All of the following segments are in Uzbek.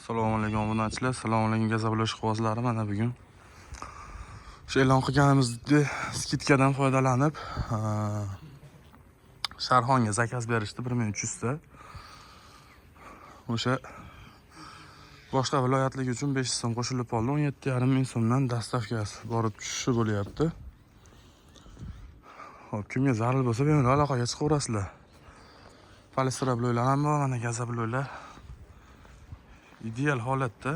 Assalomu alaykum obunachilar, assalomu alaykum gazablo ishqibozlari. Mana bugun shu e'lon qilganimizdek skidkadan foydalanib Sharxonga zakaz berishdi 1300 ta. O'sha boshqa viloyatlik uchun 500 so'm qo'shilib qoldi. 17,5 ming so'mdan dastavkasi borib tushishi bo'lyapti. Xo'p, kimga zarur bo'lsa bemalol aloqaga chiqaverasizlar. Polistrobloylar ham bor, mana gazabloylar. Ideal holatda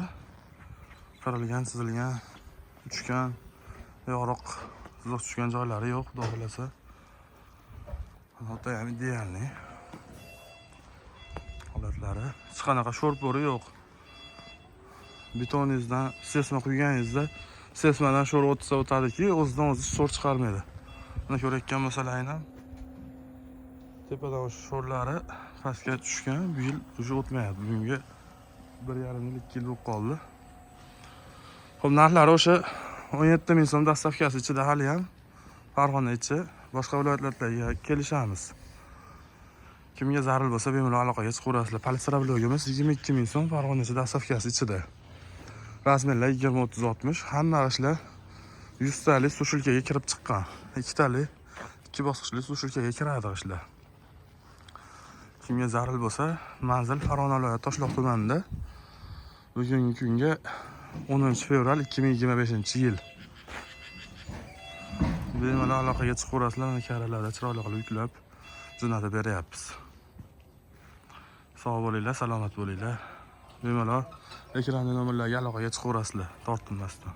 qarilgan, chizilgan, uchgan, yorug' chiziq tushgan joylari yo'q, xudo xolasa. Hatto ham idealni holatlari. Hech qanaqa sho'r-bo'ri yo'q. Betoningizdan sesma quyganingizda sesmadan sho'r o'tsa o'tadiki, o'zidan o'zi sho'r chiqarmaydi. Mana ko'rayotgan masalan ham tepadan sho'rlari pastga tushgan, bu yil уже o'tmayapti. Bunga 1,5 yil 2 yil bo'lib qoldi. Xo'p, narxlari o'sha 17 ming so'm dastavkasi ichida hali ham Farg'ona ichi, boshqa viloyatlarga kelishamiz. Kimga zarur bo'lsa bemalol aloqaga chiqaverasizlar. Polistrobloyimiz 22 ming so'm Farg'ona ichi dastavkasi ichida. Razmerlar 20-30-60, hamma ishlar 100 talik sushilkaga kirib chiqqan. 2 talik 2 bosqichli sushilkaga kiradi ishlar. Kimga zarur bo'lsa, manzil Farg'ona viloyati Toshloq tumanida. Bugungi kunga 10 fevral 2025-yil. Bemalol aloqaga chiqaverasizlar, mana karalarda chiroyli qilib yuklab jo'natib beryapmiz. Sog' bo'linglar, salomat bo'linglar. Bemalol ekranda nomerlarga aloqaga chiqaverasizlar, tortinmasdan.